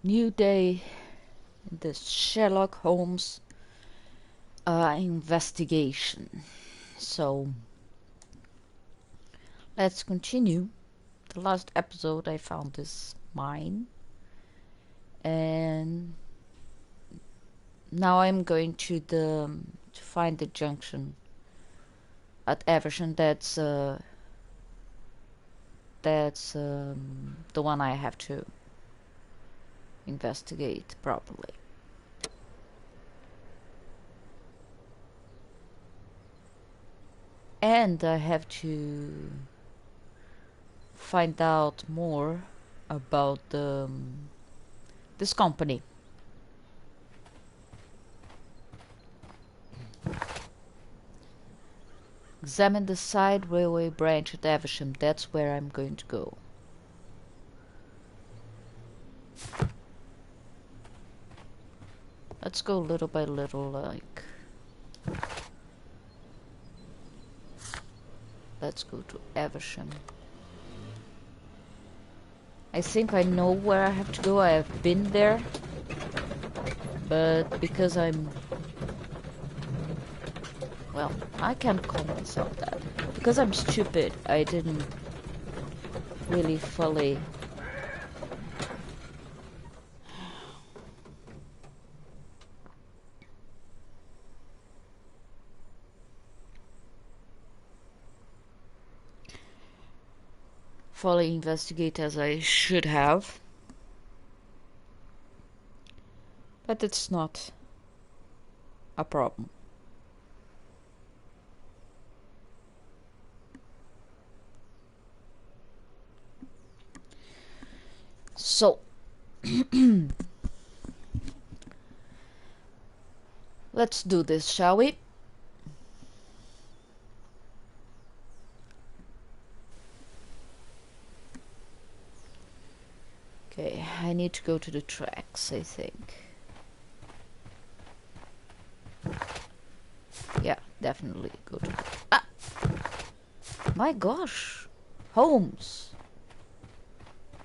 New day in the Sherlock Holmes investigation. So let's continue. The last episode I found this mine, and now I'm going to find the junction at Everton. That's the one I have to investigate properly. And I have to find out more about this company. Examine the side railway branch at Evesham. That's where I'm going to go. Let's go little by little, like... Let's go to Evesham. I think I know where I have to go. I have been there. But because I'm... Well, I can't call myself that. Because I'm stupid, I didn't really fully... fully investigate as I should have. But it's not a problem. So, let's do this, shall we? Okay, I need to go to the tracks, I think. Yeah, definitely go to the... Ah! My gosh! Holmes!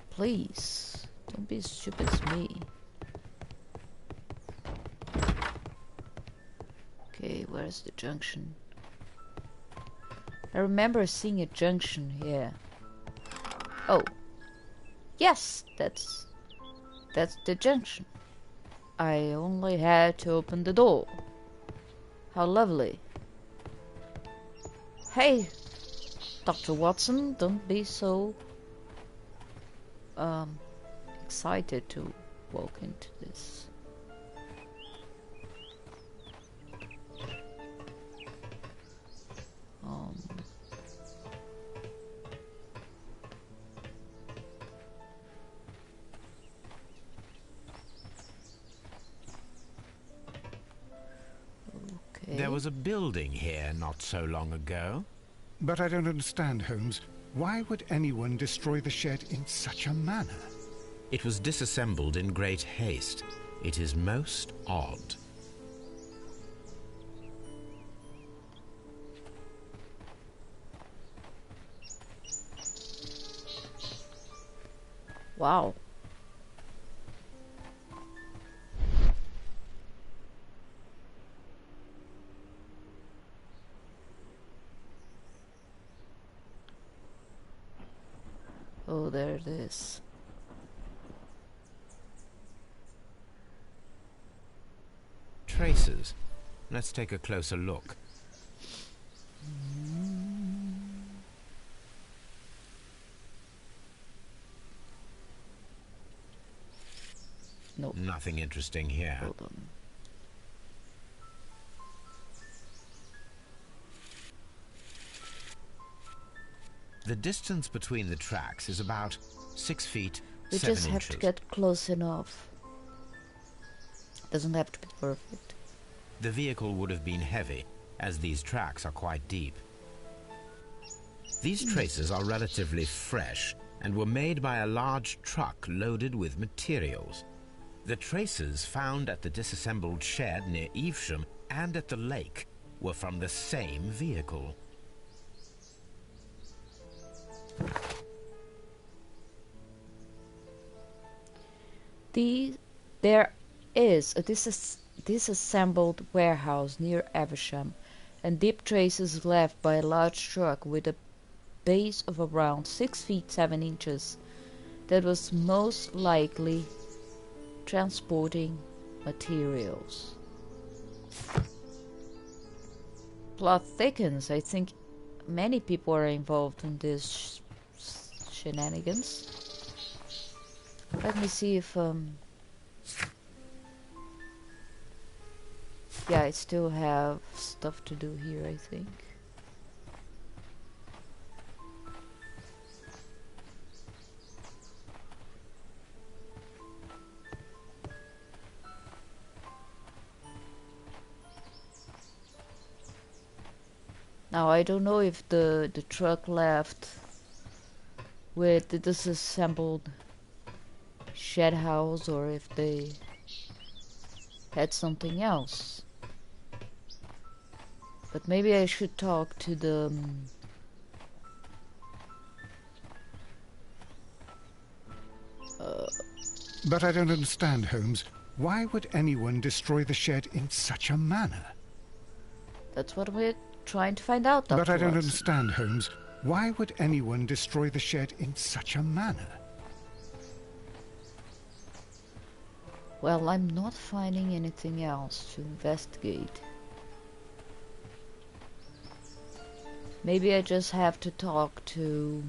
Please, don't be as stupid as me. Okay, where's the junction? I remember seeing a junction here. Oh. Yes, that's the junction. I only had to open the door. How lovely. Hey, Dr. Watson, don't be so excited to walk into this. There was a building here not so long ago. But I don't understand, Holmes. Why would anyone destroy the shed in such a manner? It was disassembled in great haste. It is most odd. Wow. Oh, there it is. Traces. Let's take a closer look. Nope. Nothing interesting here. Hold on. The distance between the tracks is about 6 feet, We 7 just inches. have to get close enough. Doesn't have to be perfect. The vehicle would have been heavy, as these tracks are quite deep. These traces are relatively fresh and were made by a large truck loaded with materials. The traces found at the disassembled shed near Evesham and at the lake were from the same vehicle. There is a disassembled warehouse near Evesham, and deep traces left by a large truck with a base of around 6 feet 7 inches that was most likely transporting materials. Plot thickens. I think many people are involved in this shenanigans. Let me see if yeah, I still have stuff to do here, I think. Now I don't know if the truck left with the disassembled shed house or if they had something else. But maybe I should talk to the But I don't understand, Holmes. Why would anyone destroy the shed in such a manner? That's what we're trying to find out. But I don't afterwards. understand, Holmes. Why would anyone destroy the shed in such a manner? Well, I'm not finding anything else to investigate. Maybe I just have to talk to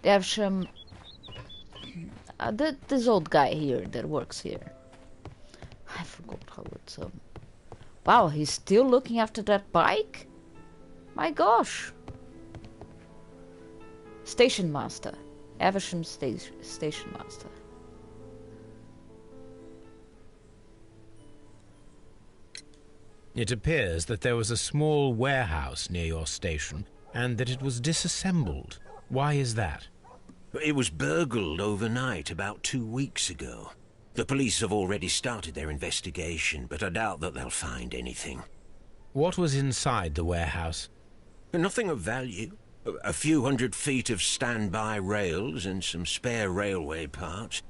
Devsham, this old guy here that works here. I forgot how it's wow, he's still looking after that bike? My gosh. Station master. Evesham station master. It appears that there was a small warehouse near your station and that it was disassembled. Why is that? It was burgled overnight about 2 weeks ago. The police have already started their investigation, but I doubt that they'll find anything. What was inside the warehouse? Nothing of value. A few 100 feet of standby rails and some spare railway parts.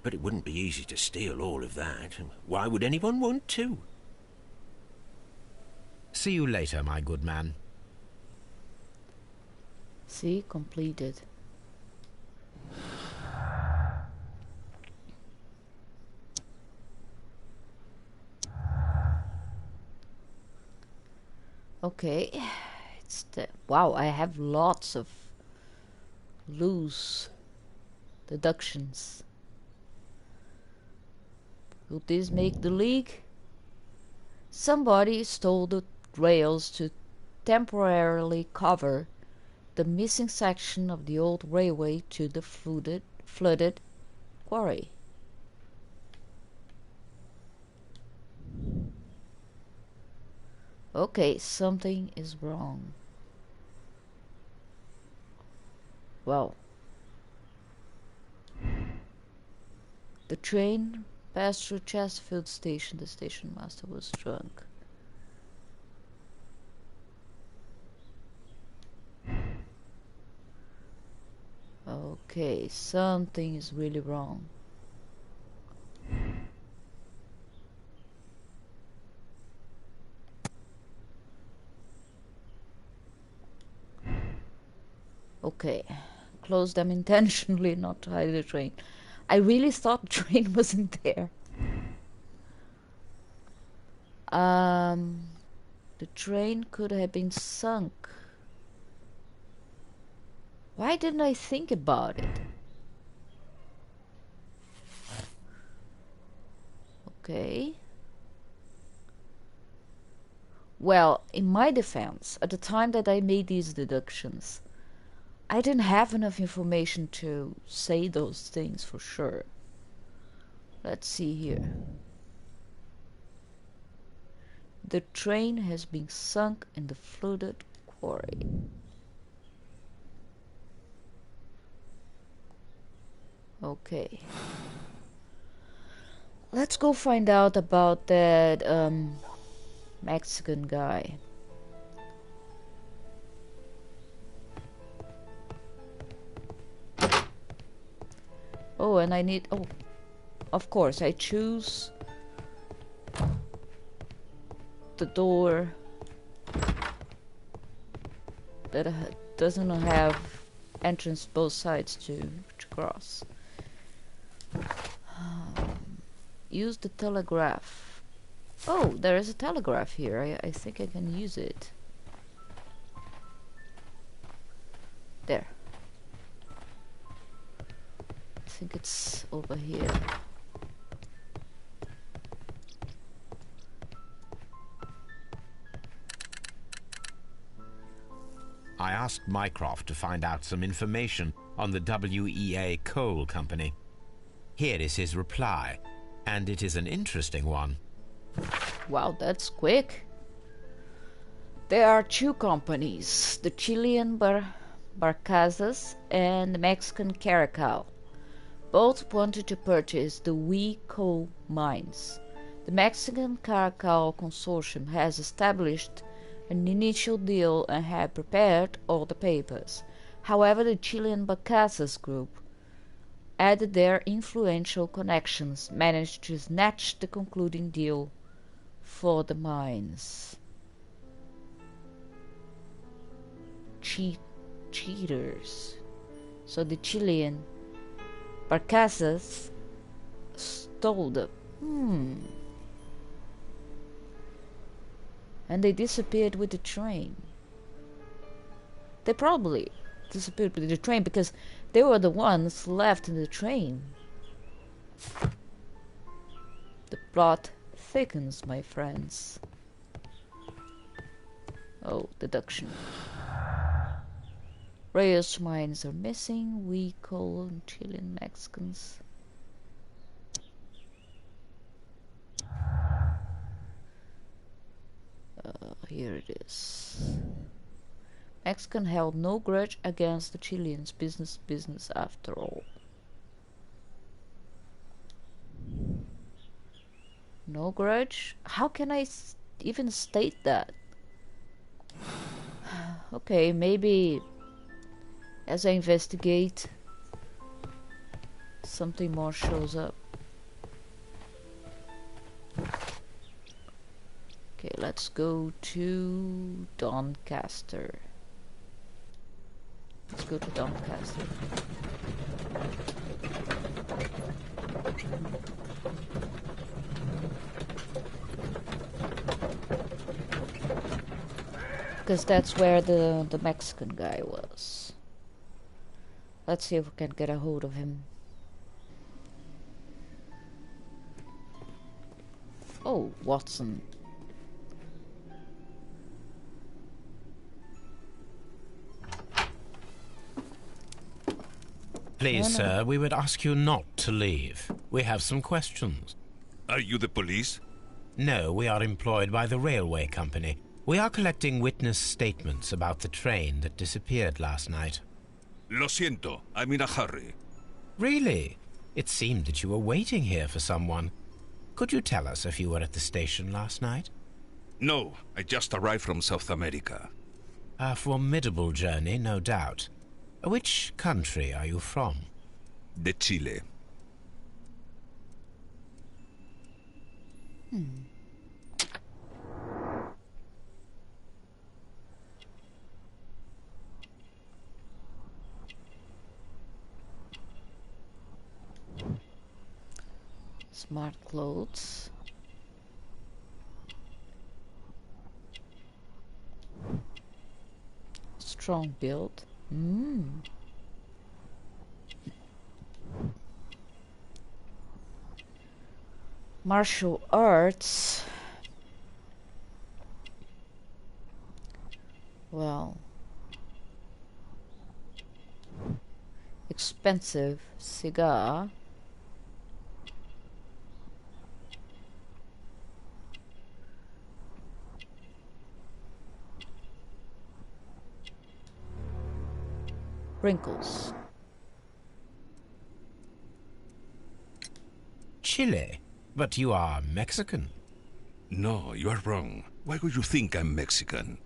But it wouldn't be easy to steal all of that. Why would anyone want to? See you later, my good man. See, completed. Okay, it's the wow. I have lots of loose deductions. Will this make the league? Somebody stole the rails to temporarily cover the missing section of the old railway to the flooded quarry. Okay, something is wrong. Well, the train passed through Chesterfield Station. The station master was drunk. Okay, something is really wrong. Okay, close them intentionally, not to hide the train. I really thought the train wasn't there. The train could have been sunk. Why didn't I think about it? Okay. Well, in my defense, at the time that I made these deductions, I didn't have enough information to say those things for sure. Let's see here. The train has been sunk in the flooded quarry. Okay. Let's go find out about that Mexican guy. Oh, and I need... Oh, of course, I choose the door that doesn't have entrance both sides to cross. Use the telegraph. Oh, there is a telegraph here. I think I can use it. There. I think it's over here. I asked Mycroft to find out some information on the WEA Coal Company. Here is his reply, and it is an interesting one. Wow, that's quick. There are two companies, the Chilean Barcazas and the Mexican Caracal. Both wanted to purchase the Wee coal mines. The Mexican Caracal Consortium has established an initial deal and had prepared all the papers. However, the Chilean Barcazas group, added their influential connections, managed to snatch the concluding deal for the mines. Cheaters. So the Chilean Barcazas stole them. And they disappeared with the train. They probably disappeared with the train because they were the ones left in the train. The plot thickens, my friends. Oh, deduction. Reyes mines are missing. We coal and Chilean Mexicans. Here it is. Mexican held no grudge against the Chileans. Business after all. No grudge? How can I even state that? Okay, maybe as I investigate, something more shows up. Okay, let's go to Doncaster. Let's go to Doncaster. Because that's where the Mexican guy was. Let's see if we can get a hold of him. Oh, Watson. Please, sir, we would ask you not to leave. We have some questions. Are you the police? No, we are employed by the railway company. We are collecting witness statements about the train that disappeared last night. Lo siento, I'm in a hurry. Really? It seemed that you were waiting here for someone. Could you tell us if you were at the station last night? No, I just arrived from South America. A formidable journey, no doubt. Which country are you from? De Chile. Smart clothes. Strong build. Martial arts. Well, expensive cigar. Wrinkles. Chile? But you are Mexican. No, you are wrong. Why would you think I'm Mexican?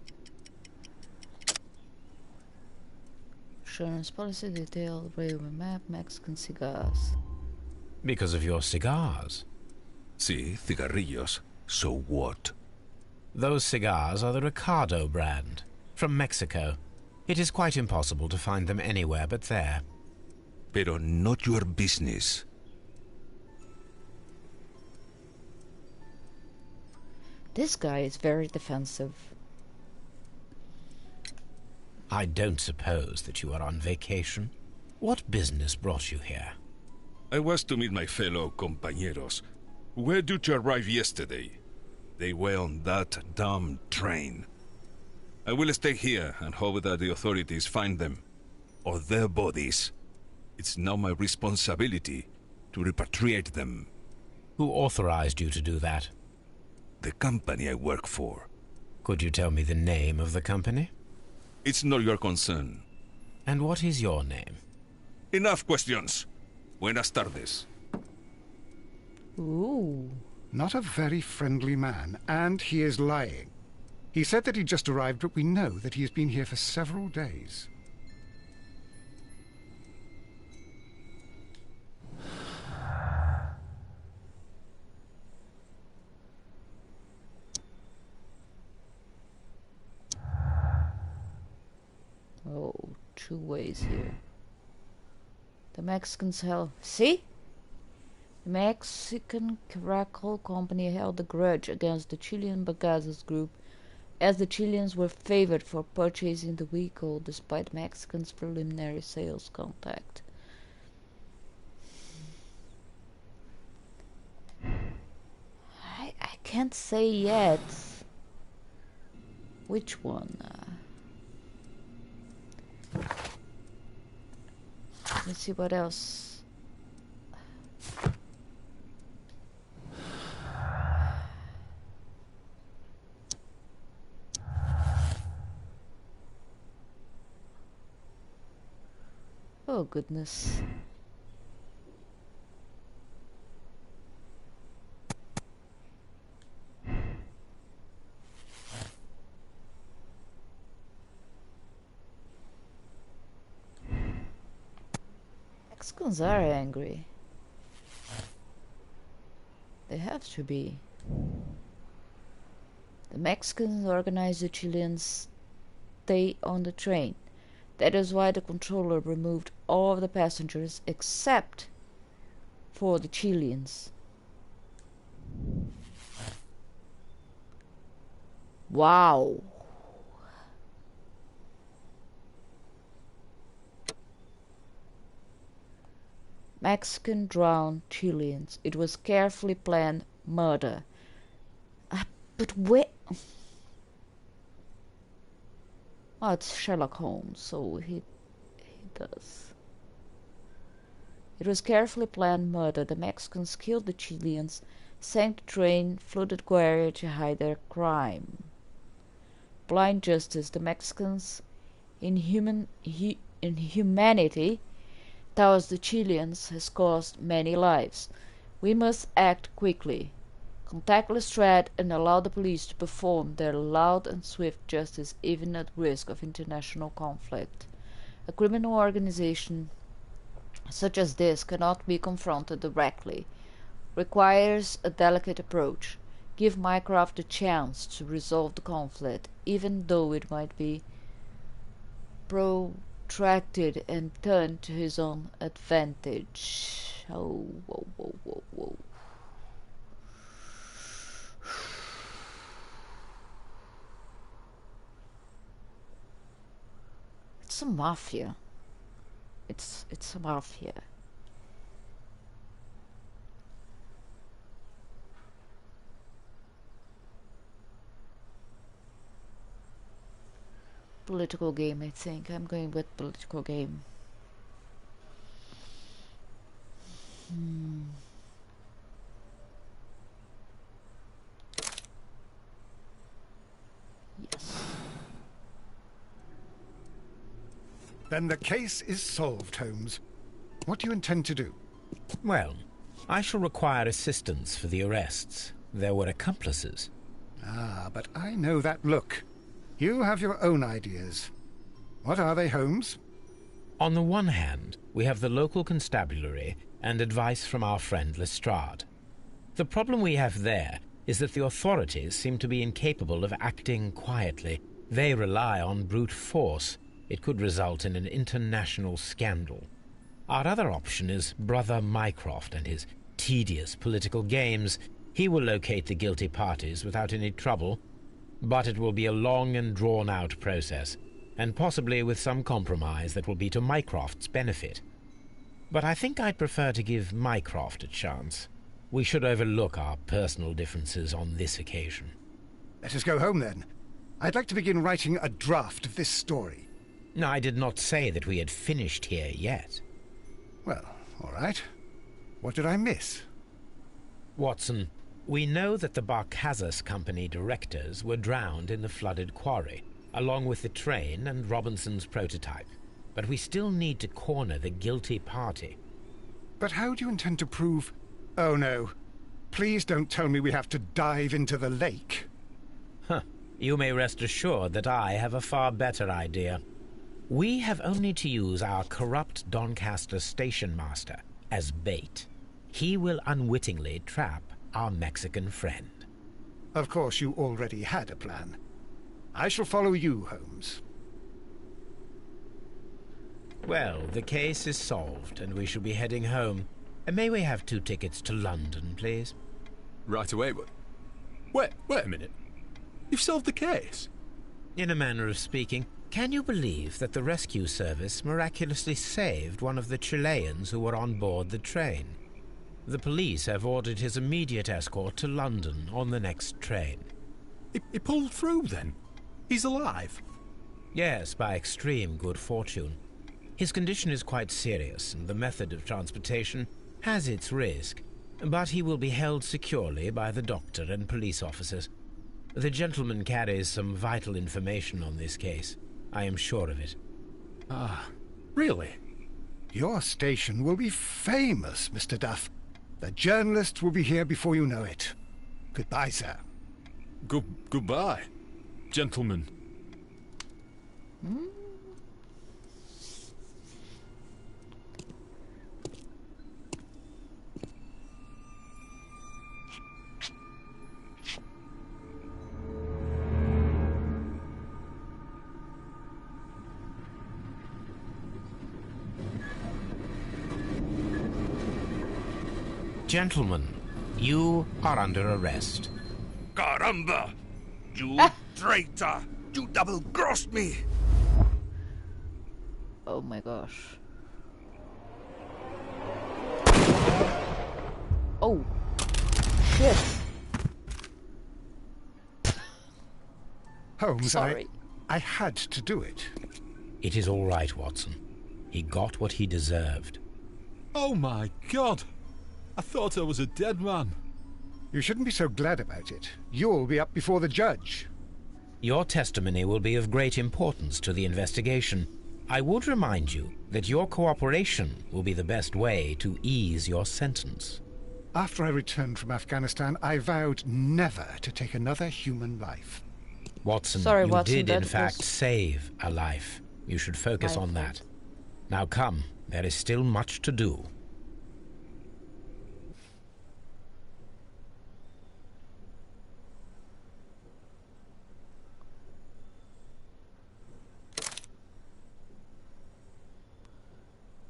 insurance policy, detailed railway map, Mexican cigars. Because of your cigars. Sí, cigarrillos. So what? Those cigars are the Ricardo brand, from Mexico. It is quite impossible to find them anywhere but there. Pero not your business. This guy is very defensive. I don't suppose that you are on vacation. What business brought you here? I was to meet my fellow compañeros, who were due to arrive yesterday. They were on that damn train. I will stay here and hope that the authorities find them, or their bodies. It's now my responsibility to repatriate them. Who authorized you to do that? The company I work for. Could you tell me the name of the company? It's not your concern. And what is your name? Enough questions. Buenas tardes. Ooh. Not a very friendly man, and he is lying. He said that he just arrived, but we know that he has been here for several days. Oh, 2 ways here. The Mexicans held... See? The Mexican Caracol Company held a grudge against the Chilean Bagazzas group, as the Chileans were favored for purchasing the vehicle despite Mexicans' preliminary sales contact. I can't say yet which one. Let's see what else. Oh goodness. Mexicans are angry. They have to be. The Mexicans organized the Chileans stay on the train. That is why the controller removed all of the passengers except for the Chileans. Wow. Mexican drowned Chileans. It was carefully planned murder. But where... Oh, it's Sherlock Holmes, so he does. It was carefully planned murder. The Mexicans killed the Chileans, sank the train, flooded Guerrero to hide their crime. Blind justice. The Mexicans' inhumanity towards the Chileans has cost many lives. We must act quickly. Contact Lestrade and allow the police to perform their loud and swift justice even at risk of international conflict. A criminal organization such as this cannot be confronted directly. Requires a delicate approach. Give Mycroft the chance to resolve the conflict, even though it might be protracted and turned to his own advantage. Oh, whoa, whoa, whoa, whoa. It's a mafia. It's a mafia. Political game, I think. I'm going with political game. Yes. Then the case is solved, Holmes. What do you intend to do? Well, I shall require assistance for the arrests. There were accomplices. Ah, but I know that look. You have your own ideas. What are they, Holmes? On the one hand, we have the local constabulary and advice from our friend Lestrade. The problem we have there is that the authorities seem to be incapable of acting quietly. They rely on brute force. It could result in an international scandal. Our other option is Brother Mycroft and his tedious political games. He will locate the guilty parties without any trouble, but it will be a long and drawn-out process, and possibly with some compromise that will be to Mycroft's benefit. But I think I'd prefer to give Mycroft a chance. We should overlook our personal differences on this occasion. Let us go home, then. I'd like to begin writing a draft of this story. No, I did not say that we had finished here yet. Well, all right. What did I miss? Watson, we know that the Barkazas Company directors were drowned in the flooded quarry, along with the train and Robinson's prototype. But we still need to corner the guilty party. But how do you intend to prove... Oh, no. Please don't tell me we have to dive into the lake. Huh. You may rest assured that I have a far better idea. We have only to use our corrupt Doncaster station master as bait. He will unwittingly trap our Mexican friend. Of course, you already had a plan. I shall follow you, Holmes. Well, the case is solved, and we shall be heading home. May we have 2 tickets to London, please? Right away, but... Wait a minute. You've solved the case? In a manner of speaking. Can you believe that the rescue service miraculously saved one of the Chileans who were on board the train? The police have ordered his immediate escort to London on the next train. He pulled through, then? He's alive? Yes, by extreme good fortune. His condition is quite serious, and the method of transportation has its risk, but he will be held securely by the doctor and police officers. The gentleman carries some vital information on this case. I am sure of it. Ah, really? Your station will be famous, Mr. Duff. The journalists will be here before you know it. Goodbye, sir. Goodbye, gentlemen. Gentlemen, you are under arrest. Caramba! You traitor! You double-crossed me! Oh my gosh. Oh. Shit. Holmes, Sorry. I had to do it. It is all right, Watson. He got what he deserved. Oh my God! I thought I was a dead man. You shouldn't be so glad about it. You'll be up before the judge. Your testimony will be of great importance to the investigation. I would remind you that your cooperation will be the best way to ease your sentence. After I returned from Afghanistan, I vowed never to take another human life. Watson, Sorry, you Watson, did that in fact was save a life. You should focus my on fault. that. Now come, there is still much to do.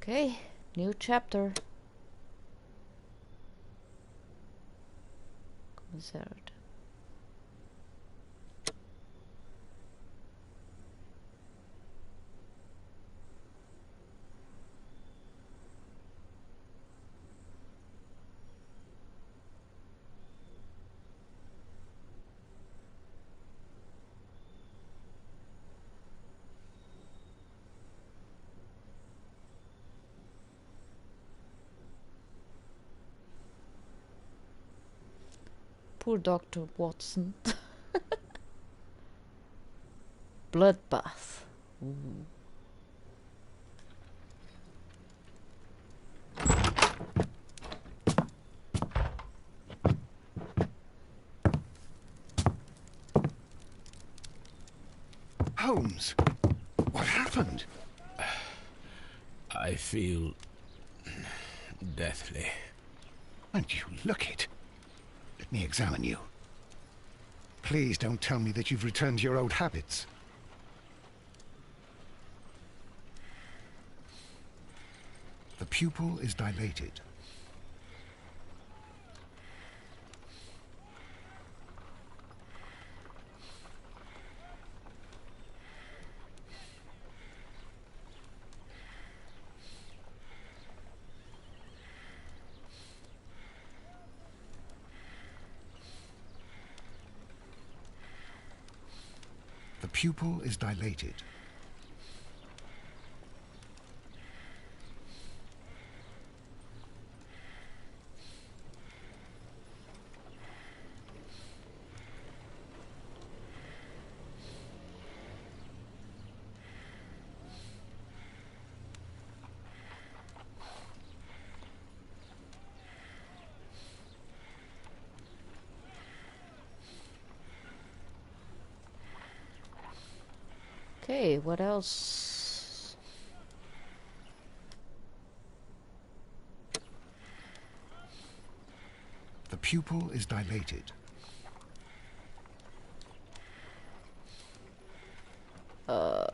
Okay, new chapter. Commissariat. Poor Dr. Watson. Bloodbath. Ooh. Holmes, what happened? I feel deathly. And you look it. Let me examine you. Please don't tell me that you've returned to your old habits. The pupil is dilated. The pupil is dilated. Okay, what else? The pupil is dilated. The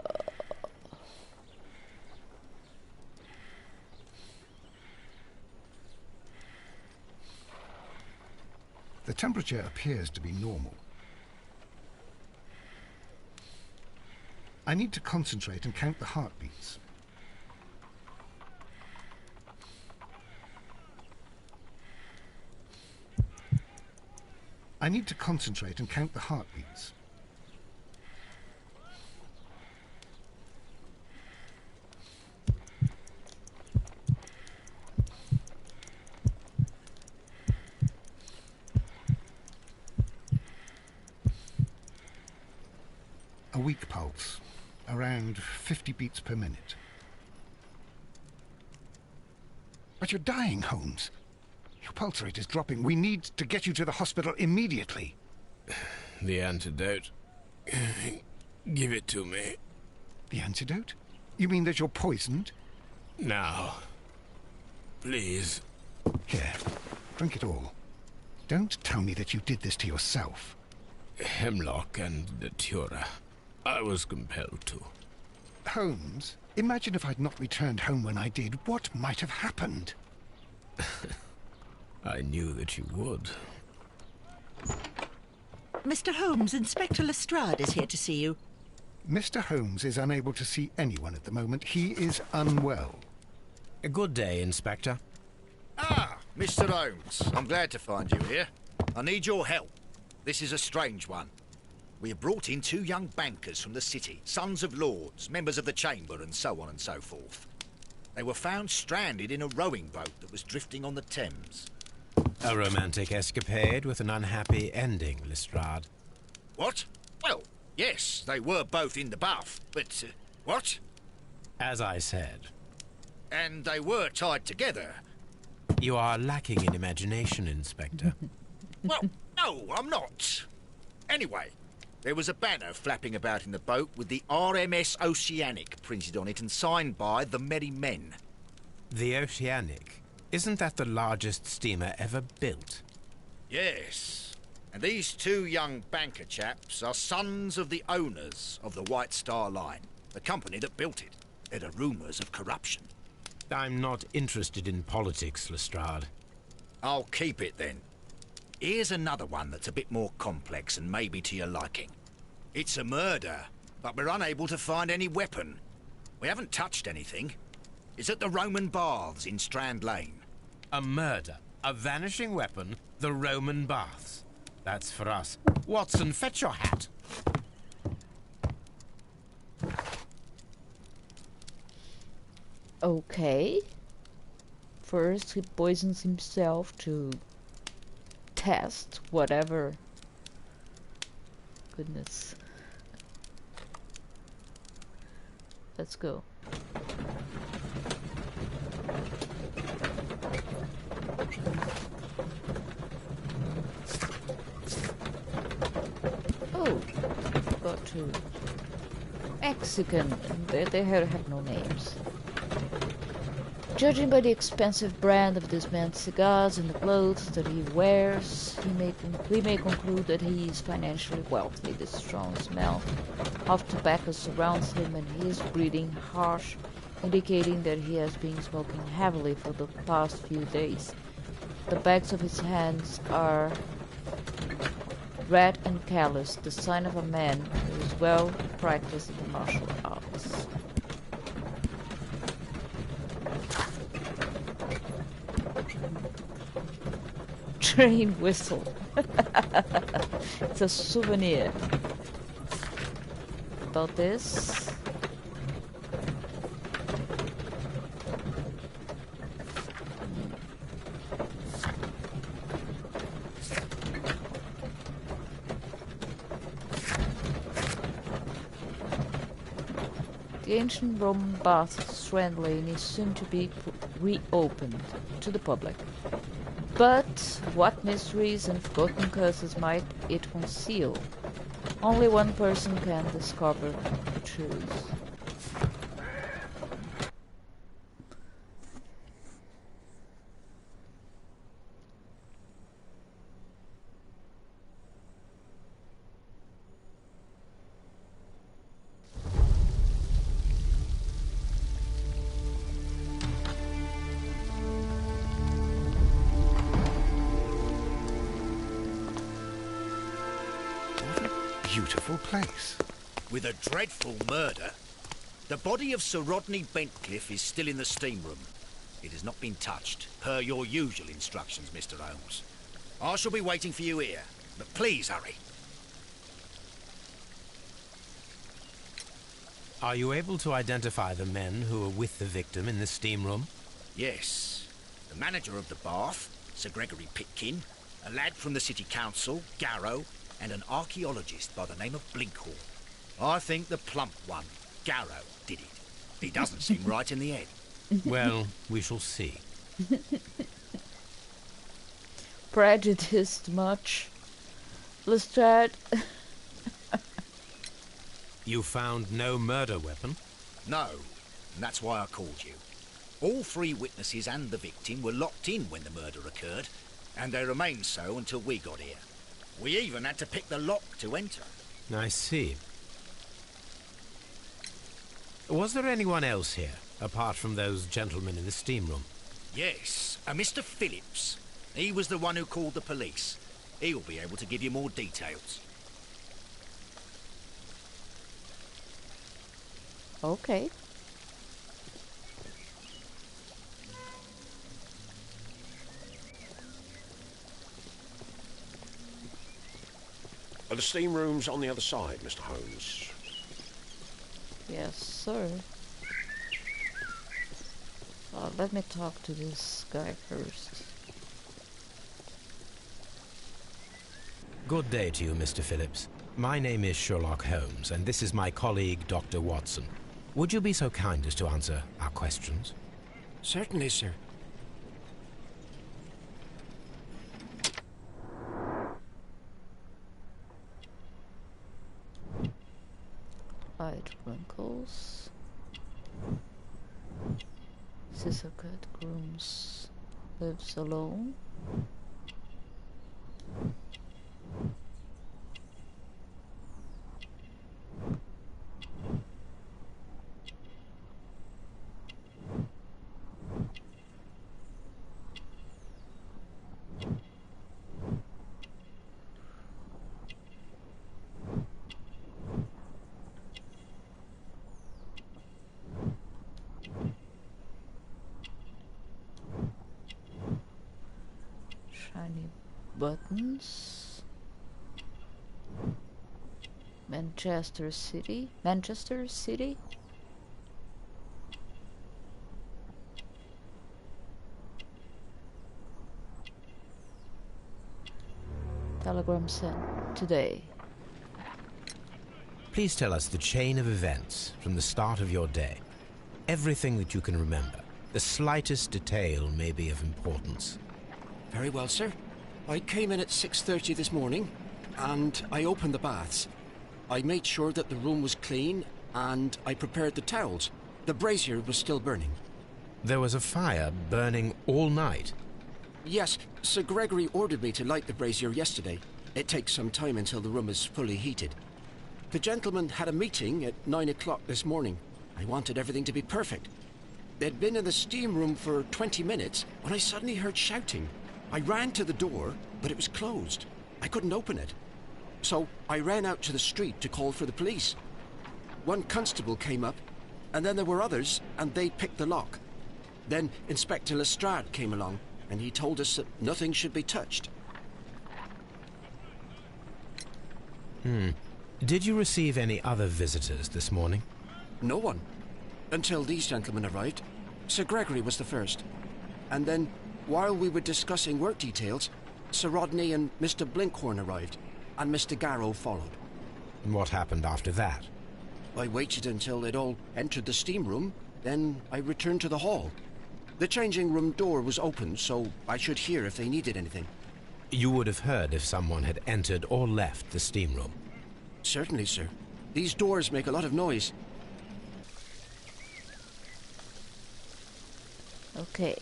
temperature appears to be normal. I need to concentrate and count the heartbeats. I need to concentrate and count the heartbeats. A weak pulse, around 50 beats per minute. But you're dying, Holmes. Your pulse rate is dropping. We need to get you to the hospital immediately. The antidote. Give it to me. The antidote? You mean that you're poisoned? Now. Please. Here, drink it all. Don't tell me that you did this to yourself. Hemlock and datura. I was compelled to. Holmes, imagine if I'd not returned home when I did. What might have happened? I knew that you would. Mr. Holmes, Inspector Lestrade is here to see you. Mr. Holmes is unable to see anyone at the moment. He is unwell. A good day, Inspector. Ah, Mr. Holmes. I'm glad to find you here. I need your help. This is a strange one. We have brought in 2 young bankers from the city, sons of lords, members of the Chamber, and so on and so forth. They were found stranded in a rowing boat that was drifting on the Thames. A romantic escapade with an unhappy ending, Lestrade. What? Well, yes, they were both in the bath, but... what? As I said. And they were tied together. You are lacking in imagination, Inspector. Well, no, I'm not. Anyway, there was a banner flapping about in the boat with the RMS Oceanic printed on it and signed by the Merry Men. The Oceanic? Isn't that the largest steamer ever built? Yes. And these 2 young banker chaps are sons of the owners of the White Star Line, the company that built it. There are rumours of corruption. I'm not interested in politics, Lestrade. I'll keep it then. Here's another one that's a bit more complex and maybe to your liking. It's a murder, but we're unable to find any weapon. We haven't touched anything. It's at the Roman Baths in Strand Lane. A murder, a vanishing weapon, the Roman Baths. That's for us. Watson, fetch your hat. Okay. First, he poisons himself to test whatever. Goodness. Let's go. Oh, got to Mexican. They have no names. Judging by the expensive brand of this man's cigars and the clothes that he wears, we may conclude that he is financially wealthy. The strong smell of tobacco surrounds him and he is breathing harsh, indicating that he has been smoking heavily for the past few days. The backs of his hands are red and callous, the sign of a man who is well practiced in the martial arts. Train whistle. It's a souvenir. About this. The ancient Roman bath of Strand Lane is soon to be reopened to the public. But what mysteries and forgotten curses might it conceal? Only one person can discover the truth. Beautiful place. With a dreadful murder. The body of Sir Rodney Bentcliffe is still in the steam room. It has not been touched, per your usual instructions, Mr. Holmes. I shall be waiting for you here, but please hurry. Are you able to identify the men who were with the victim in the steam room? Yes. The manager of the bath, Sir Gregory Pitkin, a lad from the City Council, Garrow, and an archaeologist by the name of Blinkhorn. I think the plump one, Garrow, did it. He doesn't seem right in the head. Well, we shall see. Prejudiced much. Lestrade. You found no murder weapon? No, and that's why I called you. All three witnesses and the victim were locked in when the murder occurred, and they remained so until we got here. We even had to pick the lock to enter. I see. Was there anyone else here, apart from those gentlemen in the steam room? Yes, a Mr. Phillips. He was the one who called the police. He'll be able to give you more details. Okay. Are the steam rooms on the other side, Mr. Holmes? Yes, sir. Let me talk to this guy first. Good day to you, Mr. Phillips. My name is Sherlock Holmes, and this is my colleague, Dr. Watson. Would you be so kind as to answer our questions? Certainly, sir. Light wrinkles. Scissor-cut grooms lives alone. Shiny buttons. Manchester City. Manchester City. Telegram sent today. Please tell us the chain of events from the start of your day. Everything that you can remember. The slightest detail may be of importance. Very well, sir. I came in at 6:30 this morning, and I opened the baths. I made sure that the room was clean, and I prepared the towels. The brazier was still burning. There was a fire burning all night. Yes, Sir Gregory ordered me to light the brazier yesterday. It takes some time until the room is fully heated. The gentlemen had a meeting at 9 o'clock this morning. I wanted everything to be perfect. They'd been in the steam room for 20 minutes when I suddenly heard shouting. I ran to the door, but it was closed. I couldn't open it. So I ran out to the street to call for the police. One constable came up, and then there were others, and they picked the lock. Then Inspector Lestrade came along, and he told us that nothing should be touched. Did you receive any other visitors this morning? No one. Until these gentlemen arrived. Sir Gregory was the first. And then, while we were discussing work details, Sir Rodney and Mr. Blinkhorn arrived, and Mr. Garrow followed. And what happened after that? I waited until they'd all entered the steam room, then I returned to the hall. The changing room door was open, so I should hear if they needed anything. You would have heard if someone had entered or left the steam room. Certainly, sir. These doors make a lot of noise. Okay.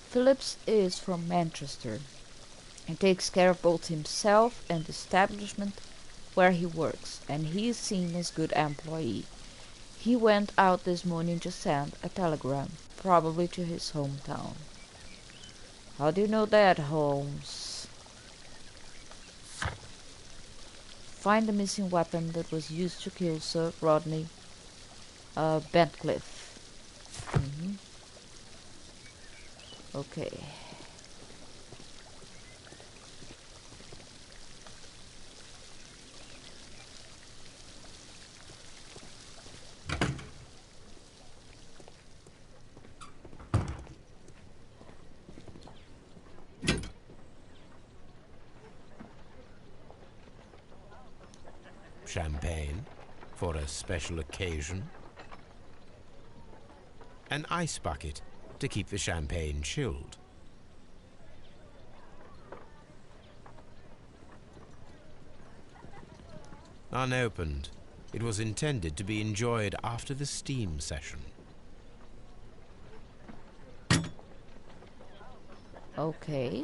Phillips is from Manchester and takes care of both himself and the establishment where he works, and he is seen as good employee. He went out this morning to send a telegram, probably to his hometown. How do you know that, Holmes? Find the missing weapon that was used to kill Sir Rodney Bentcliffe. Okay. Champagne for a special occasion. An ice bucket to keep the champagne chilled. Unopened, it was intended to be enjoyed after the steam session. Okay.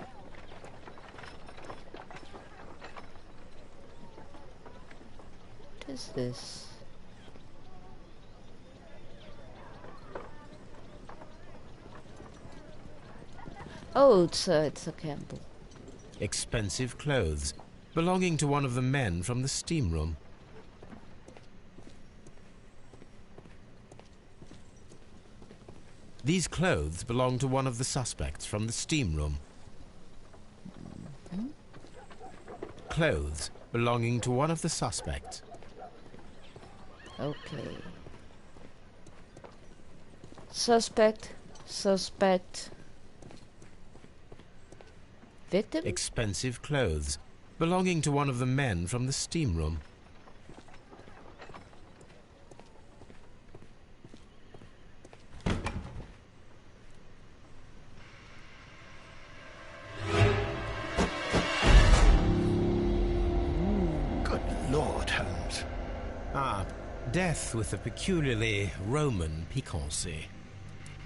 What is this? Oh, it's a candle. Expensive clothes belonging to one of the men from the steam room. These clothes belong to one of the suspects from the steam room. Clothes belonging to one of the suspects. Okay. Suspect. Victim? Expensive clothes belonging to one of the men from the steam room. Good Lord, Holmes. Ah, death with a peculiarly Roman piquancy.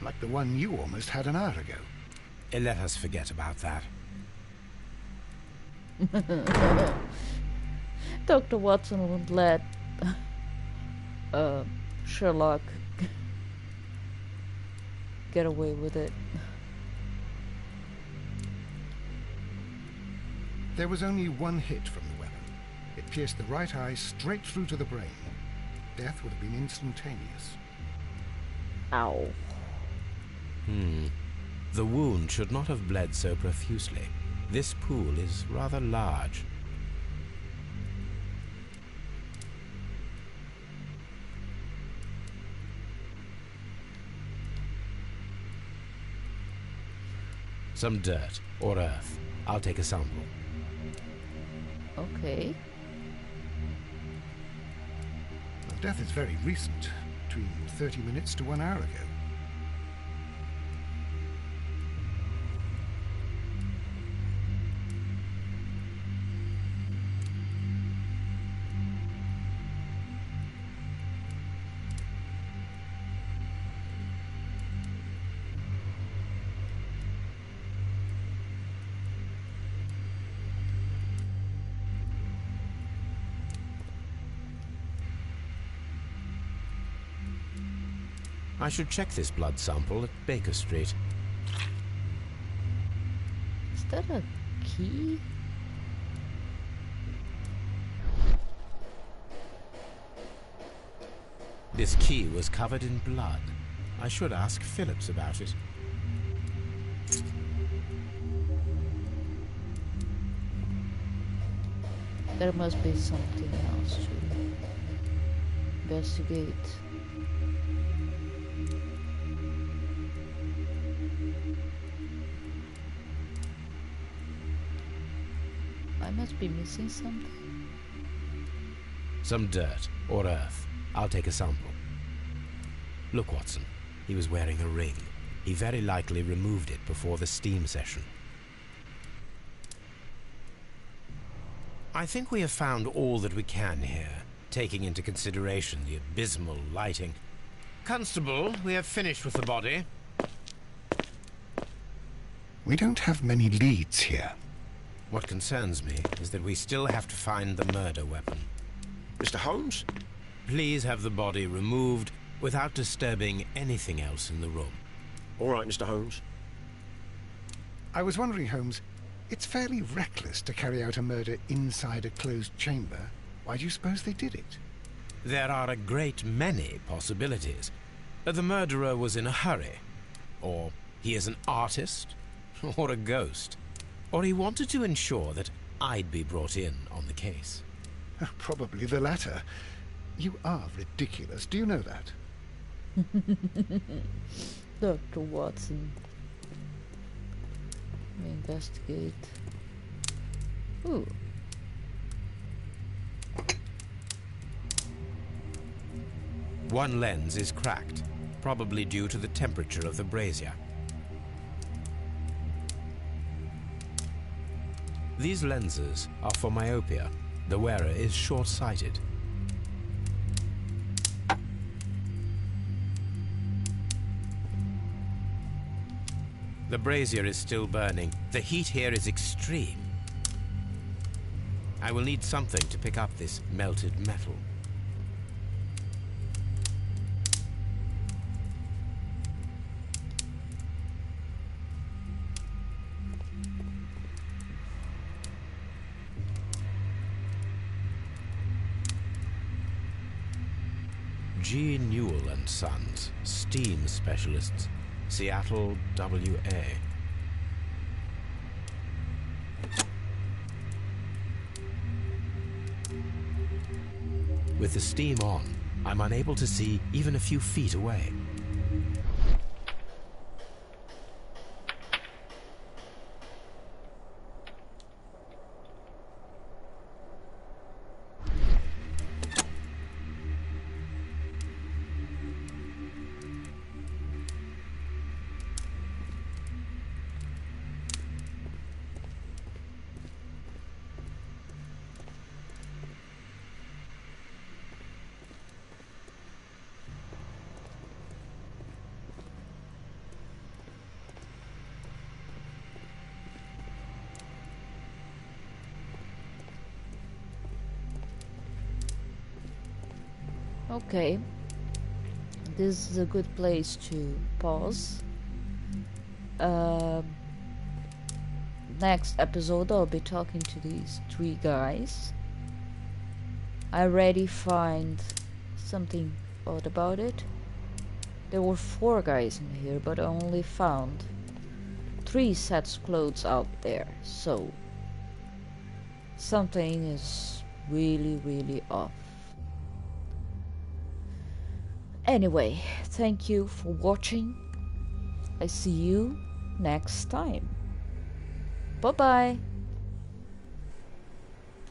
Like the one you almost had an hour ago. Let us forget about that. Dr. Watson won't let Sherlock get away with it. There was only one hit from the weapon. It pierced the right eye straight through to the brain. Death would have been instantaneous. Ow. The wound should not have bled so profusely. This pool is rather large. Some dirt or earth. I'll take a sample. Okay. The death is very recent, between 30 minutes to 1 hour ago. I should check this blood sample at Baker Street. Is that a key? This key was covered in blood. I should ask Phillips about it. There must be something else to investigate. I must be missing something. Some dirt or earth. I'll take a sample. Look, Watson. He was wearing a ring. He very likely removed it before the steam session. I think we have found all that we can here, taking into consideration the abysmal lighting. Constable, we have finished with the body. We don't have many leads here. What concerns me is that we still have to find the murder weapon. Mr. Holmes? Please have the body removed without disturbing anything else in the room. All right, Mr. Holmes. I was wondering, Holmes, it's fairly reckless to carry out a murder inside a closed chamber. Why do you suppose they did it? There are a great many possibilities. The murderer was in a hurry. Or he is an artist. Or a ghost. Or he wanted to ensure that I'd be brought in on the case. Probably the latter. You are ridiculous. Do you know that? Dr. Watson. We investigate. Ooh. One lens is cracked, probably due to the temperature of the brazier. These lenses are for myopia. The wearer is short-sighted. The brazier is still burning. The heat here is extreme. I will need something to pick up this melted metal. G. Newell and Sons, steam specialists, Seattle, WA. With the steam on, I'm unable to see even a few feet away. Okay, this is a good place to pause. Next episode I'll be talking to these three guys. I already find something odd about it. There were 4 guys in here, but I only found 3 sets of clothes out there, so something is really off. Anyway, thank you for watching. I see you next time. Bye bye.